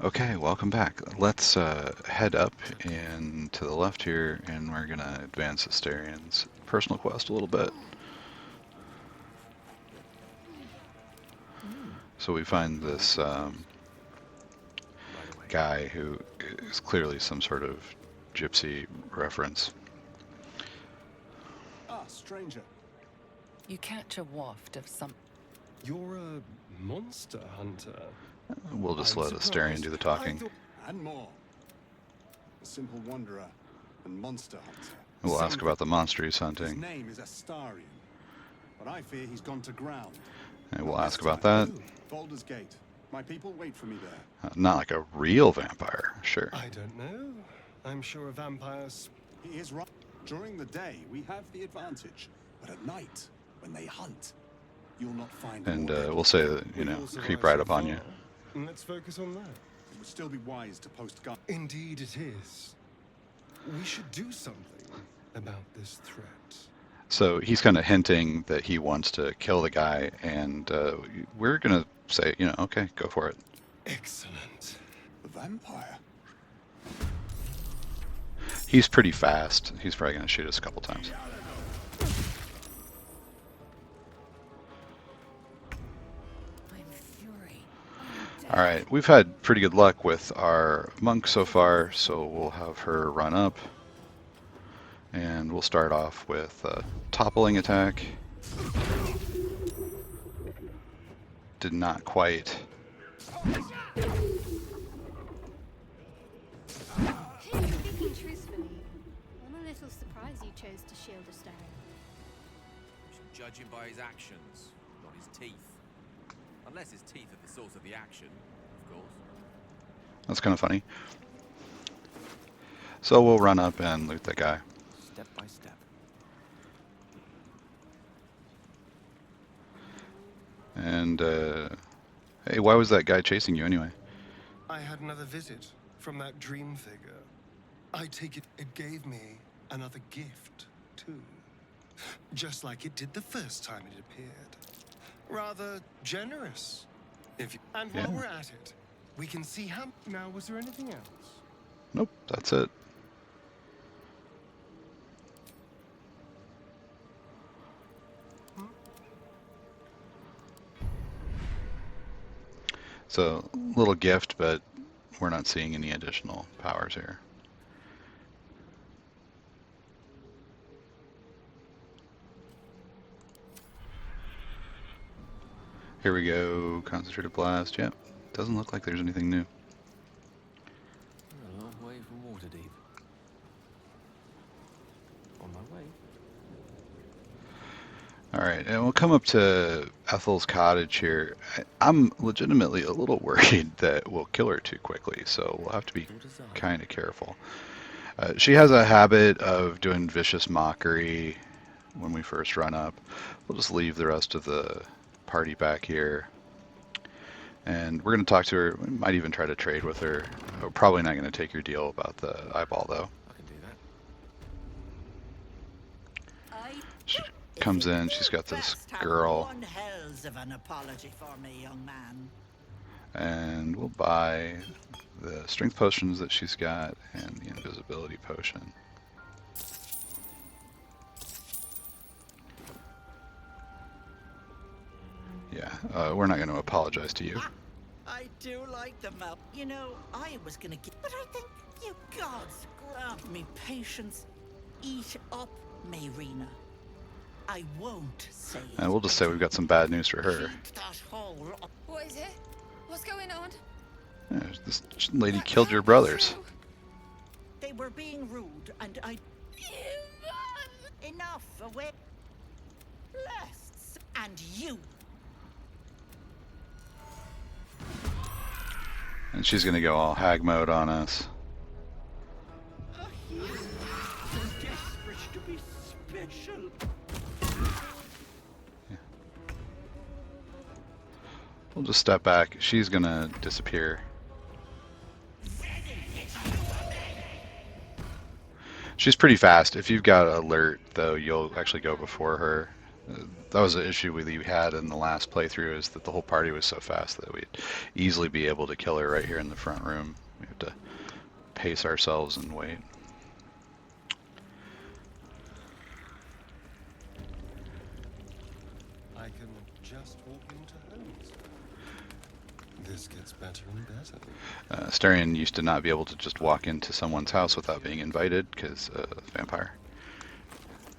Okay, welcome back. Let's head up and to the left here, and we're gonna advance Asterian's personal quest a little bit. So we find this Right away. guy who is clearly some sort of gypsy reference. Ah, stranger. You catch a waft of some. You're a monster hunter. We'll just I'm let Asterion surprised. do the I talking. thought And more. A simple wanderer and monster hunter. We'll ask something. about the monster he's His hunting, name is Astarion, but I fear he's gone to ground. and we'll Not ask this about time. that. Baldur's Gate. My people wait for me there. Not like a real vampire, sure. I don't know. I'm sure vampires. He is right. During the day, we have the advantage, but at night, when they hunt, you'll not find a And more deadly we'll say foe. that, you We've know, all creep survived right so up on you. far. Let's focus on that. It would still be wise to post guard. Indeed, it is. We should do something about this threat. So he's kind of hinting that he wants to kill the guy, and we're gonna say, you know, okay, go for it. Excellent. The vampire. He's pretty fast. He's probably gonna shoot us a couple times. I'm fury. All right, we've had pretty good luck with our monk so far, so we'll have her run up, and we'll start off with a toppling attack. Did not quite. Speaking truthfully, I'm a little surprised you chose to shield a stone. We should judge him by his actions, not his teeth. Unless his teeth are the source of the action, of course. That's kind of funny. So we'll run up and loot the guy. Step by step. And, hey, why was that guy chasing you anyway? I had another visit from that dream figure. I take it gave me another gift, too. Just like it did the first time it appeared. Rather generous. And while Yeah. we're at it, we can see how. Now, was there anything else? Nope, that's it. So, little gift, but we're not seeing any additional powers here. Here we go, concentrated blast. Yep, doesn't look like there's anything new. We're a long way from Waterdeep. On my way. Alright, and we'll come up to Ethel's cottage here. I'm legitimately a little worried that we'll kill her too quickly, so we'll have to be Your desire. kind of careful. She has a habit of doing vicious mockery when we first run up. We'll just leave the rest of the party back here. And we're going to talk to her. We might even try to trade with her. We're probably not going to take your deal about the eyeball, though. I can do that. She comes in. She's got this girl. One hells of an apology for me, young man. And we'll buy the strength potions that she's got and the invisibility potion. Yeah, we're not going to apologize to you. I do like them up. You know, I was gonna give, but I think you gods grant me patience. Eat up, Mayrina. I won't say it. And we'll just say we've got some bad news for her. Keep that hole up. What is it? What's going on? Yeah, this lady killed your brothers. They were being rude, and I. Enough, away. Less, and you. And she's going to go all hag mode on us. Desperate to be special. We'll just step back. She's going to disappear. She's pretty fast. If you've got alert, though, you'll actually go before her. That was an issue we had in the last playthrough, is that the whole party was so fast that we'd easily be able to kill her right here in the front room. We have to pace ourselves and wait. I can just walk into homes. This gets better and better. Astarion used to not be able to just walk into someone's house without being invited, because vampire.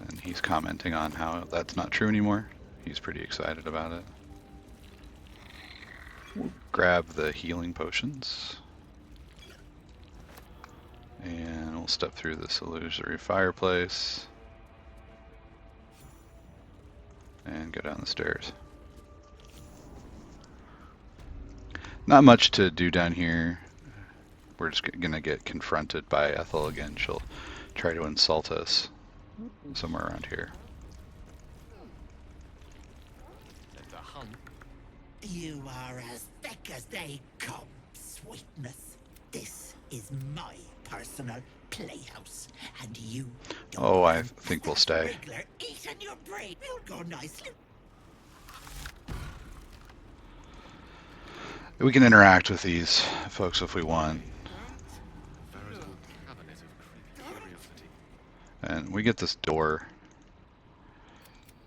And he's commenting on how that's not true anymore. He's pretty excited about it. We'll grab the healing potions. And we'll step through this illusory fireplace. And go down the stairs. Not much to do down here. We're just gonna get confronted by Ethel again. She'll try to insult us somewhere around here. At the hunt. You are as thick as they come, sweetness. This is my personal playhouse, and you don't Oh, I come think we'll that stay. regular eating your brain. We'll go nicely. We can interact with these folks if we want. Veritable cabinet of creepy curiosity. And we get this door.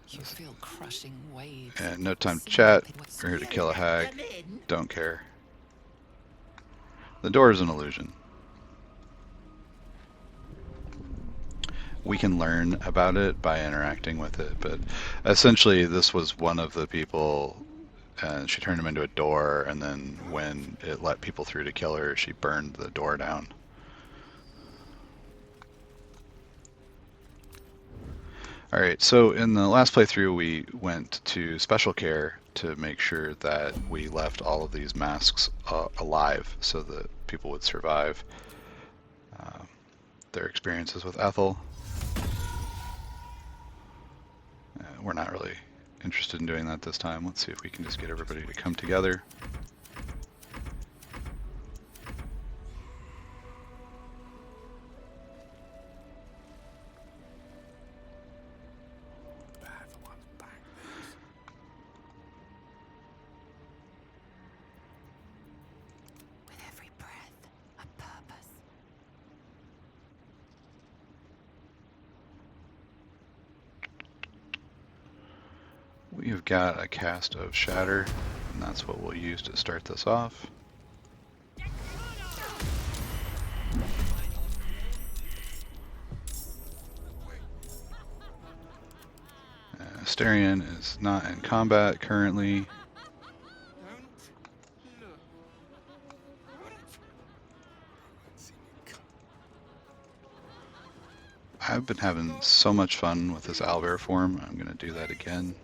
You feel crushing waves. And no time to See chat. nothing what's- We're here to kill a hag. Come in. Don't care. The door is an illusion. We can learn about it by interacting with it, but essentially this was one of the people, and she turned him into a door, and then when it let people through to kill her, she burned the door down. Alright, so in the last playthrough we went to special care to make sure that we left all of these masks alive so that people would survive their experiences with Ethel. We're not really interested in doing that this time. Let's see if we can just get everybody to come together. With every breath, a purpose. We've got a cast of Shatter, and that's what we'll use to start this off. Astarion is not in combat currently. I've been having so much fun with this owlbear form. I'm going to do that again.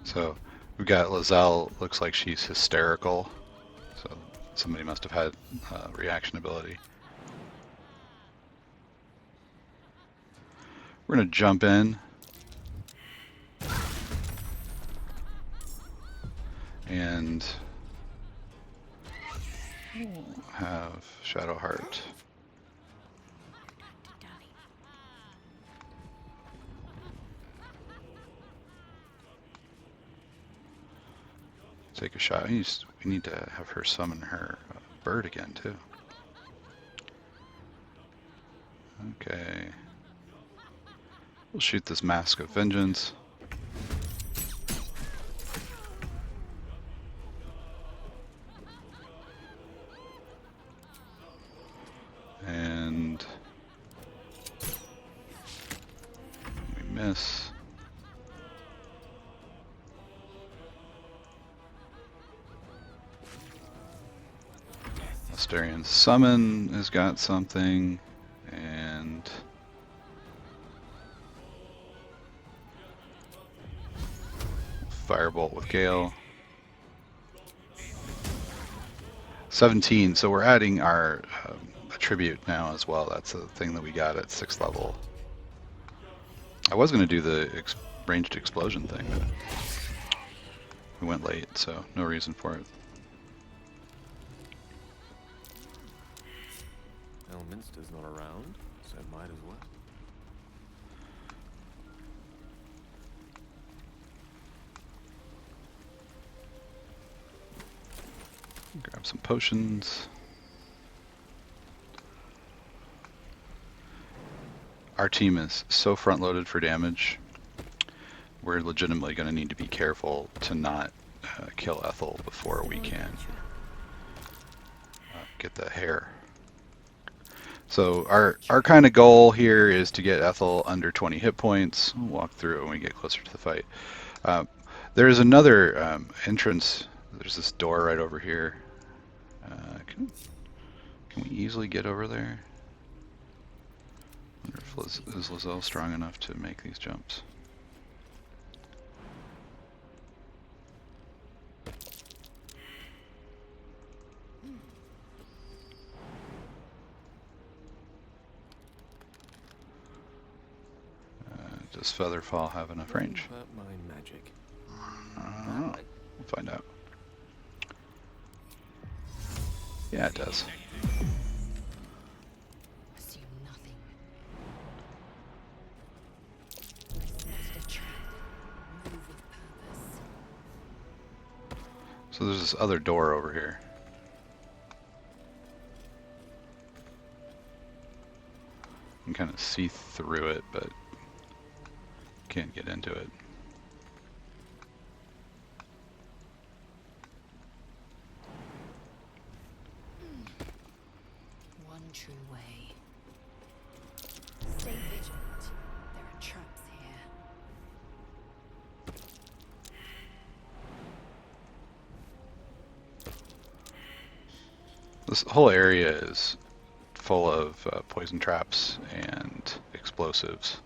So we've got Lizelle, looks like she's hysterical. So somebody must have had reaction ability. We're going to jump in. And have Shadowheart. Take a shot. We need to have her summon her bird again, too. Okay. We'll shoot this Mask of Vengeance. And we miss. Astarion's Summon has got something, and Firebolt with Gale. 17, so we're adding our attribute now as well. That's a thing that we got at 6th level. I was going to do the ranged explosion thing, but we went late, so no reason for it. Elminster's not around, so might as well. Grab some potions. Our team is so front-loaded for damage. We're legitimately going to need to be careful to not kill Ethel before we can get the hair. So our kind of goal here is to get Ethel under 20 hit points. We'll walk through when we get closer to the fight. There is another entrance. There's this door right over here. Can we easily get over there? I wonder if is Lizelle strong enough to make these jumps? Does Featherfall have enough range? My magic. I don't know. We'll find out. Yeah, it does. Assume nothing. Spotted a trap. Move with purpose. So there's this other door over here. You can kind of see through it, but can't get into it. One true way. Stay vigilant. There are traps here. This whole area is full of poison traps and explosives.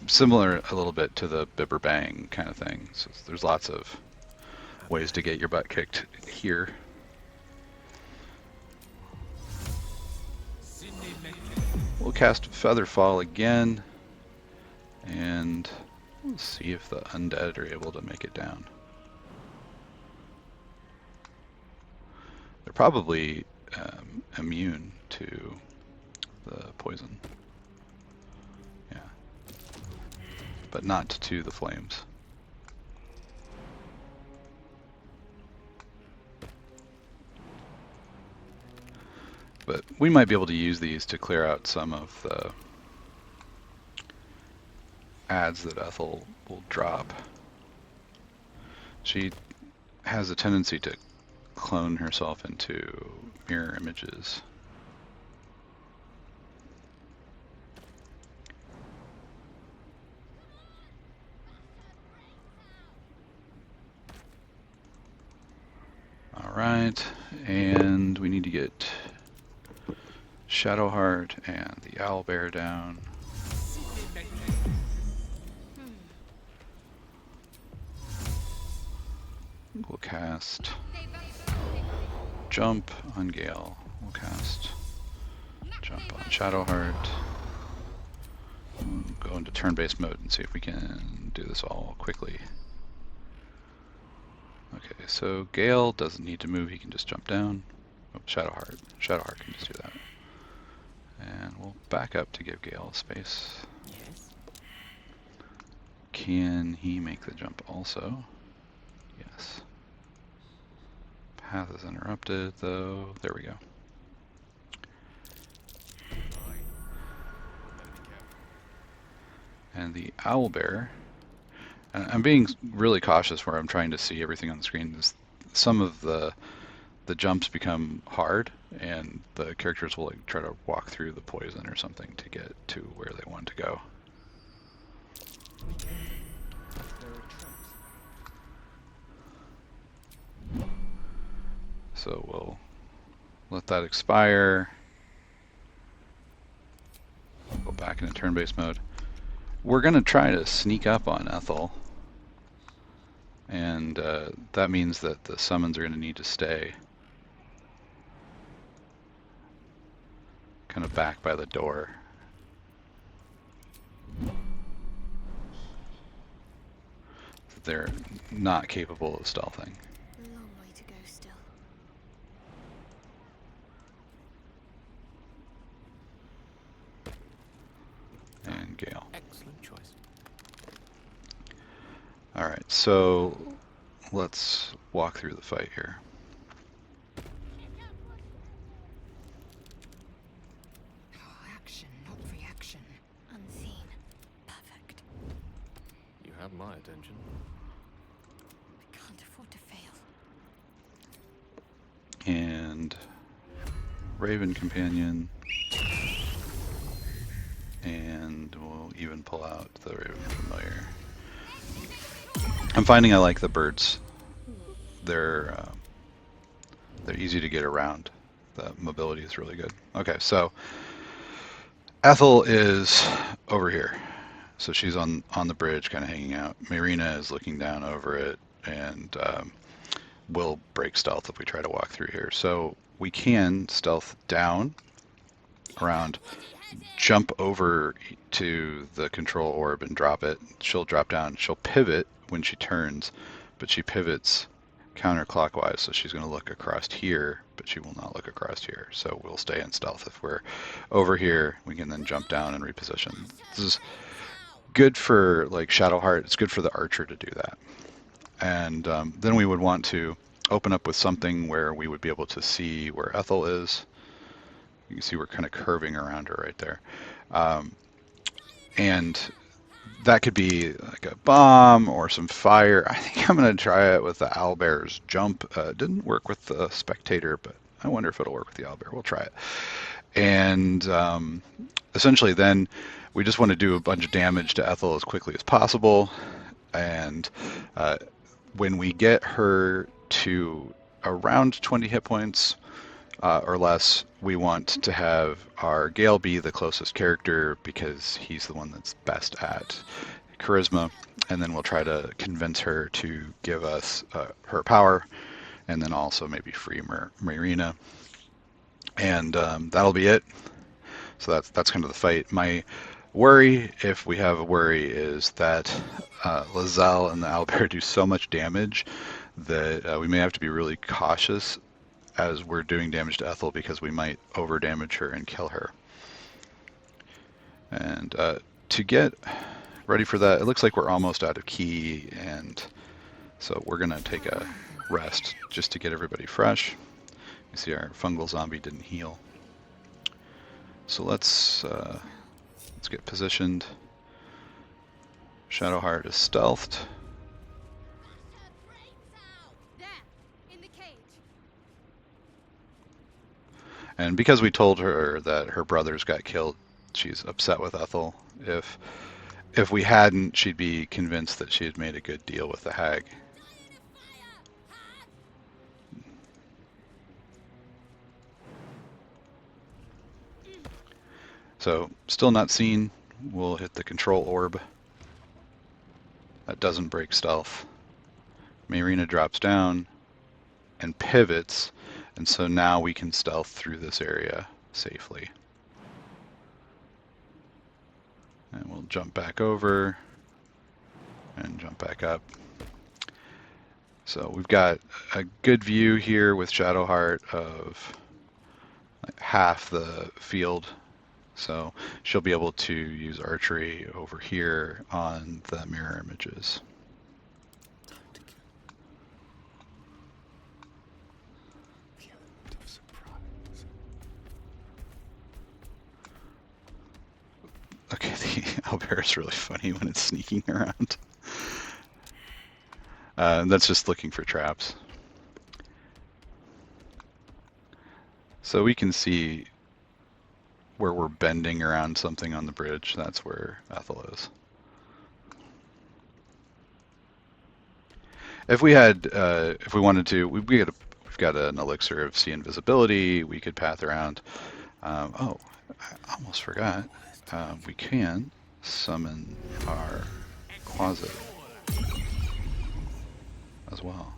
Similar a little bit to the Bibber Bang kind of thing. So there's lots of ways to get your butt kicked here. We'll cast Featherfall again, and we'll see if the undead are able to make it down. They're probably immune to the poison. Yeah. But not to the flames. But we might be able to use these to clear out some of the ads that Ethel will drop. She has a tendency to clone herself into mirror images. Alright, and we need to get Shadowheart and the Owlbear down. We'll cast Jump on Gale. We'll cast Jump on Shadowheart. We'll go into turn-based mode and see if we can do this all quickly. Okay, so Gale doesn't need to move, he can just jump down. Oh, Shadowheart can just do that. And we'll back up to give Gale space. Yes. Can he make the jump also? Yes. Path is interrupted though. There we go. And the Owlbear. And I'm being really cautious where I'm trying to see everything on the screen. Some of the jumps become hard, and the characters will like try to walk through the poison or something to get to where they want to go. So we'll let that expire. Go back into turn-based mode. We're going to try to sneak up on Ethel, and that means that the summons are going to need to stay kind of back by the door. they're not capable of stealthing. A long way to go still. And Gale. Excellent choice. Alright, so let's walk through the fight here. Action, not reaction. Unseen. Perfect. You have my attention. I can't afford to fail. And Raven Companion. And we'll even pull out the Raven Familiar. I'm finding I like the birds. They're easy to get around. The mobility is really good. Okay, so Ethel is over here. So she's on the bridge, kind of hanging out. Marina is looking down over it, and will break stealth if we try to walk through here. So we can stealth down, around, jump over to the control orb and drop it. She'll drop down. She'll pivot when she turns, but she pivots counterclockwise, so she's going to look across here, but she will not look across here. So we'll stay in stealth. If we're over here, we can then jump down and reposition. This is good for like Shadowheart. It's good for the archer to do that. And then we would want to open up with something where we would be able to see where Ethel is. You can see we're kind of curving around her right there. And that could be like a bomb or some fire. I think I'm going to try it with the owlbear's jump. It didn't work with the spectator, but I wonder if it'll work with the owlbear. We'll try it. And essentially then we just want to do a bunch of damage to Ethel as quickly as possible. And when we get her to around 20 hit points or less, we want to have our Gale be the closest character because he's the one that's best at charisma, and then we'll try to convince her to give us her power, and then also maybe free Marina, and that'll be it. So that's kind of the fight. My worry, if we have a worry, is that Lizelle and the owlbear do so much damage that we may have to be really cautious as we're doing damage to Ethel, because we might over damage her and kill her. And to get ready for that, it looks like we're almost out of key, and so we're gonna take a rest just to get everybody fresh. You see our fungal zombie didn't heal. So let's get positioned. Shadowheart is stealthed. There, in the cage. And because we told her that her brothers got killed, she's upset with Ethel. If we hadn't, she'd be convinced that she had made a good deal with the hag. So, still not seen. We'll hit the control orb. That doesn't break stealth. Marina drops down and pivots, and so now we can stealth through this area safely. And we'll jump back over and jump back up. So we've got a good view here with Shadowheart of like half the field. So she'll be able to use archery over here on the mirror images. Okay, the owlbear is really funny when it's sneaking around. That's just looking for traps. So we can see where we're bending around something on the bridge. That's where Ethel is. If we had, if we wanted to, we've got an elixir of see invisibility. We could path around. Oh, I almost forgot. We can summon our closet as well.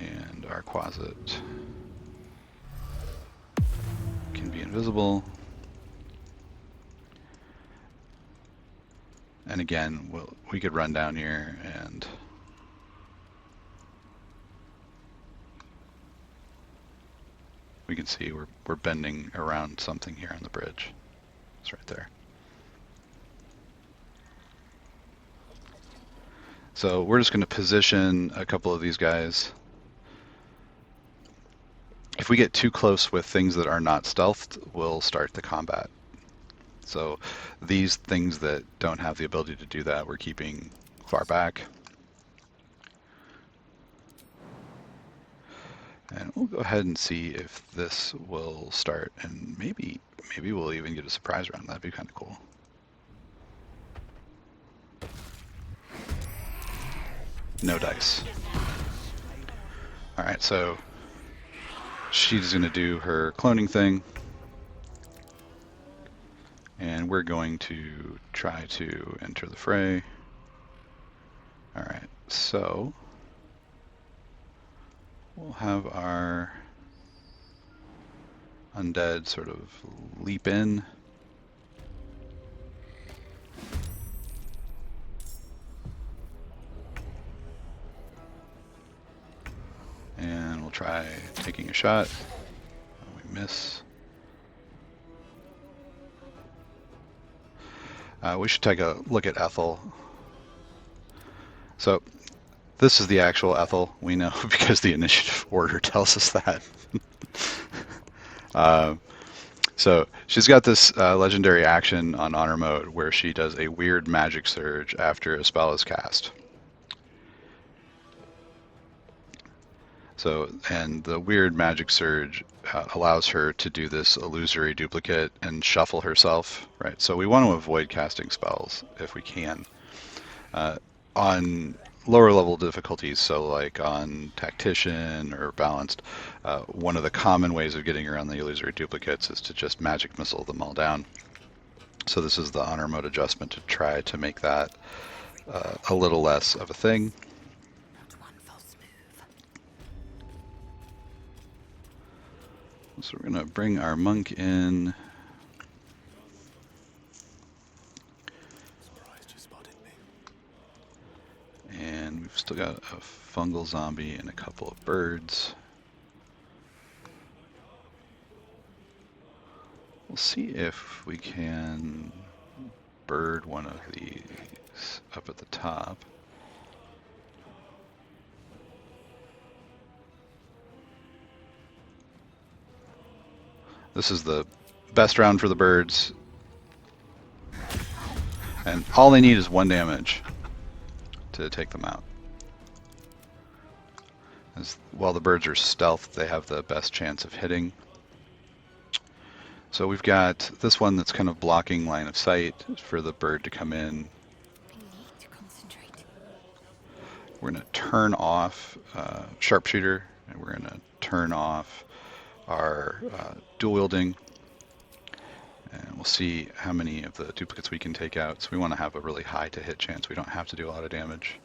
And our closet can be invisible. And again, we could run down here and we can see we're bending around something here on the bridge. It's right there. So we're just going to position a couple of these guys. If we get too close with things that are not stealthed, we'll start the combat. So these things that don't have the ability to do that, we're keeping far back. And we'll go ahead and see if this will start, and maybe we'll even get a surprise round. That'd be kind of cool. No dice. Alright, so she's going to do her cloning thing, and we're going to try to enter the fray. Alright, so we'll have our undead sort of leap in. And we'll try taking a shot. We miss. We should take a look at Ethel. So this is the actual Ethel. We know because the initiative order tells us that. So she's got this legendary action on honor mode where she does a weird magic surge after a spell is cast. So, and the weird magic surge allows her to do this illusory duplicate and shuffle herself, right? So we want to avoid casting spells if we can. On lower level difficulties, so like on Tactician or Balanced, one of the common ways of getting around the illusory duplicates is to just magic missile them all down. So this is the honor mode adjustment to try to make that a little less of a thing. So we're going to bring our monk in. Surprised you spotted me. And we've still got a fungal zombie and a couple of birds. We'll see if we can bird one of these up at the top. This is the best round for the birds. And all they need is 1 damage to take them out. While the birds are stealth, they have the best chance of hitting. So we've got this one that's kind of blocking line of sight for the bird to come in. I need to concentrate. We're going to turn off sharpshooter, and we're going to turn off our dual wielding, and we'll see how many of the duplicates we can take out. So we want to have a really high to hit chance. We don't have to do a lot of damage.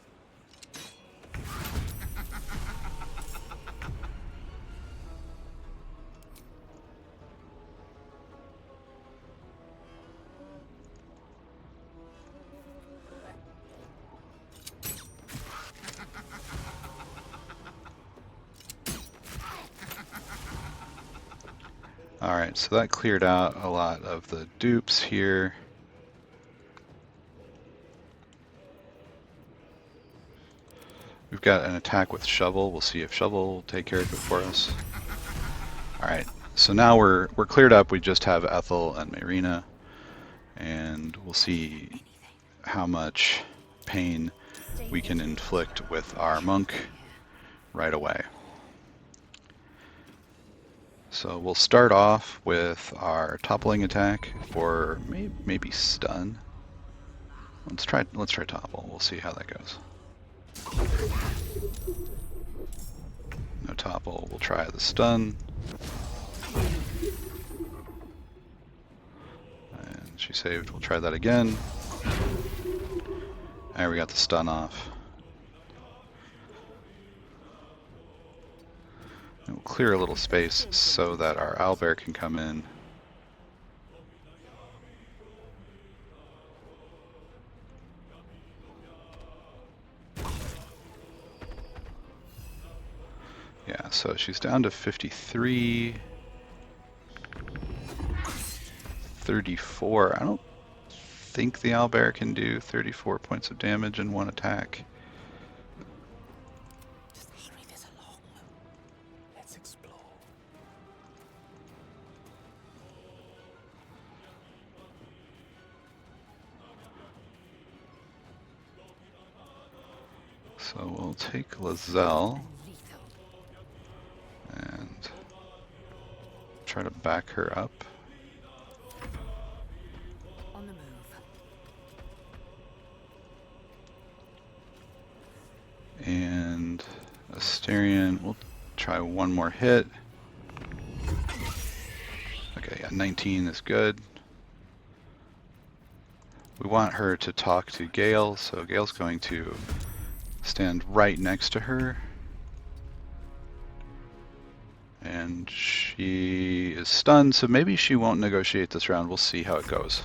Alright, so that cleared out a lot of the dupes here. We've got an attack with shovel. We'll see if shovel will take care of it for us. Alright, so now we're cleared up. We just have Ethel and Marina, and we'll see how much pain we can inflict with our monk right away. So we'll start off with our toppling attack for maybe stun. Let's try topple. We'll see how that goes. No topple. We'll try the stun. And she saved. We'll try that again. There, we got the stun off. And we'll clear a little space so that our owlbear can come in. Yeah, so she's down to 53, 34. I don't think the owlbear can do 34 points of damage in one attack. Just hurry this along. Let's explore. So we'll take Lizelle Lethal. and try to back her up. On the move. And Asterion, we'll try one more hit. Okay, yeah, 19 is good. We want her to talk to Gale, so Gale's going to stand right next to her. And she is stunned, so maybe she won't negotiate this round. We'll see how it goes.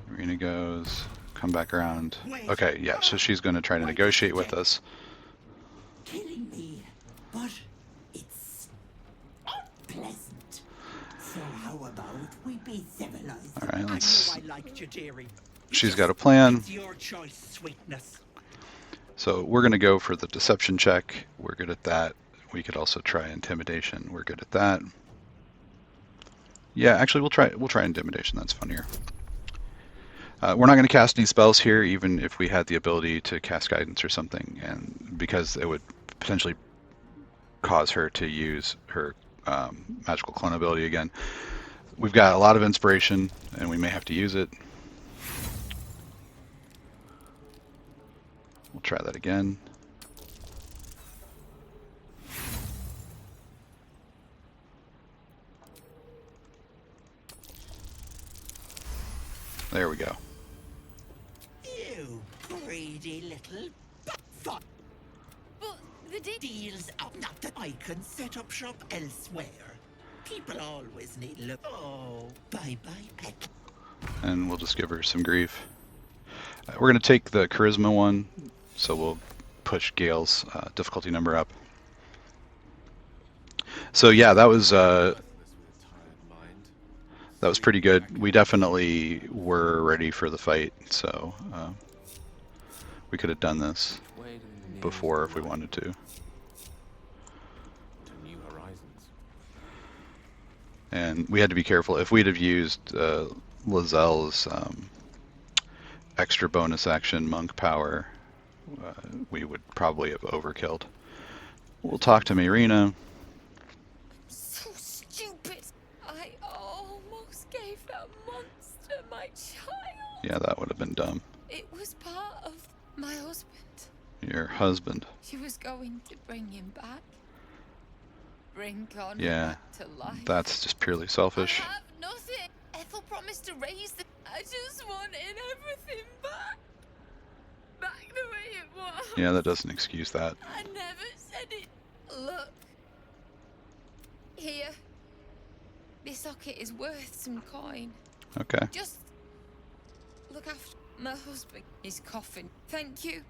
Marina goes, come back around. Okay, yeah, so she's going to try to negotiate with us. Killing me, but it's unpleasant. So how about we be civilized? All right, let's. I liked you, dearie. She's got a plan. It's your choice, sweetness. So we're going to go for the deception check. We're good at that. We could also try intimidation. We're good at that. Yeah, actually, we'll try intimidation. That's funnier. We're not going to cast any spells here, even if we had the ability to cast guidance or something, and because it would potentially cause her to use her magical clone ability again. We've got a lot of inspiration, and we may have to use it. We'll try that again. There we go. You greedy little fuck. But the Deals up. Not that I can set up shop elsewhere. People always need look. Oh, bye-bye, pet. And we'll just give her some grief. We're going to take the charisma one, so we'll push Gale's difficulty number up. So yeah, that was pretty good. We definitely were ready for the fight, so we could have done this before if we wanted to. New horizons. And we had to be careful. If we'd have used Lazelle's extra bonus action monk power, we would probably have overkilled. We'll talk to Marina. So stupid. I almost gave that monster my child. Yeah, that would have been dumb. It was part of my husband. Your husband. She was going to bring him back. Bring Connor Yeah, back to life. that's just purely selfish. I have nothing. Ethel promised to raise the... I just wanted everything back. Back the way it was. Yeah, that doesn't excuse that. I never said it. Look. Here. This locket is worth some coin. Okay. Just look after my husband. His coffin. Thank you.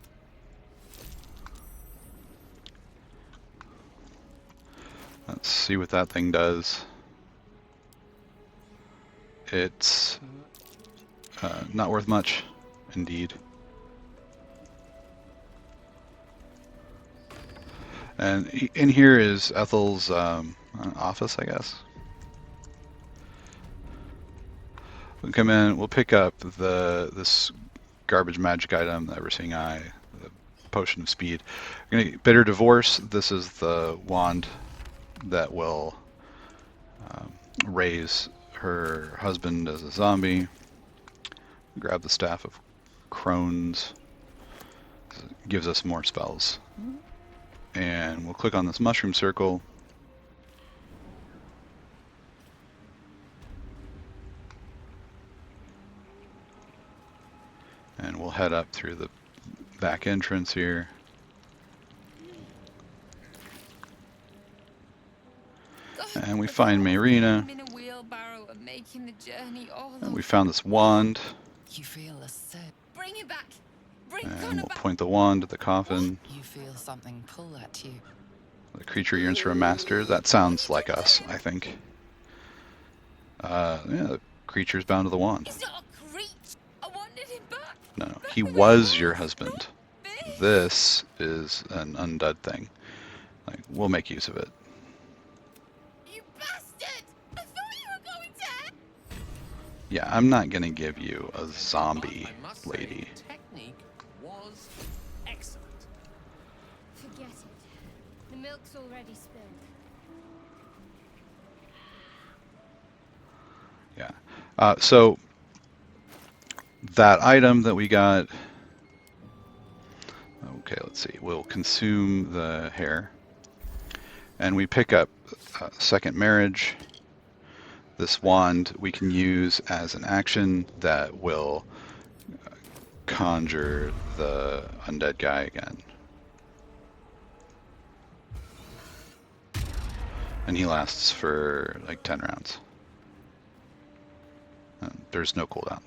Let's see what that thing does. It's not worth much, indeed. And in here is Ethel's office, I guess. We'll come in, we'll pick up this garbage magic item, the Everseeing Eye, the Potion of Speed. We're going to Bitter Divorce. This is the wand that will raise her husband as a zombie. Grab the Staff of Crohn's. It gives us more spells. And we'll click on this mushroom circle. And we'll head up through the back entrance here. And we find Marina. In a wheelbarrow and making the journey all And we found this wand. You feel a set. Bring it back. Bring And Connor we'll back. point the wand at the coffin. You feel something pull at you. The creature yearns for a master. That sounds like us, I think. Yeah, the creature's bound to the wand. He's not a creature. I wanted him back. No, Back he the way he was your was, husband. not this. This is an undead thing. Like, we'll make use of it. You bastard! I thought you were going to. Yeah, I'm not gonna give you a zombie I must say, lady. the technique was excellent. Forget it. The milk's already spilled. Yeah. So that item that we got. Okay, let's see. We'll consume the hair, and we pick up second marriage. This wand we can use as an action that will conjure the undead guy again. And he lasts for like 10 rounds. There's no cooldown.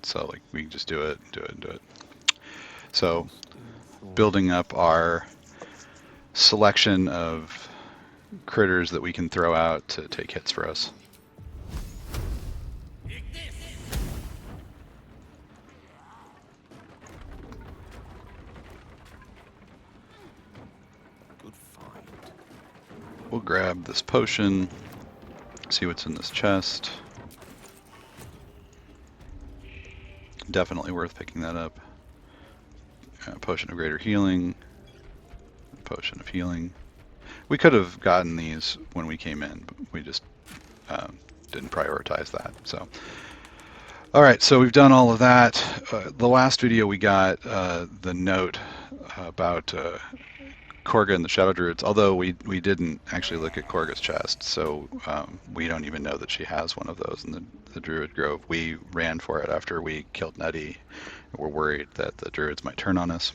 So like we can just do it, do it, do it. So building up our selection of critters that we can throw out to take hits for us. Good find. We'll grab this potion, see what's in this chest. Definitely worth picking that up. Potion of greater healing. Potion of healing. We could have gotten these when we came in, but we just didn't prioritize that. So, all right, so we've done all of that. The last video we got the note about Korga and the Shadow Druids, although we didn't actually look at Korga's chest, so we don't even know that she has one of those in the Druid Grove. We ran for it after we killed Nettie. We're worried that the Druids might turn on us.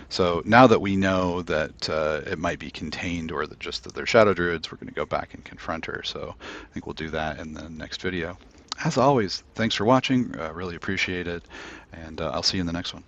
So now that we know that it might be contained or that just that they're Shadow Druids, we're going to go back and confront her. So I think we'll do that in the next video. As always, thanks for watching. Really appreciate it, and I'll see you in the next one.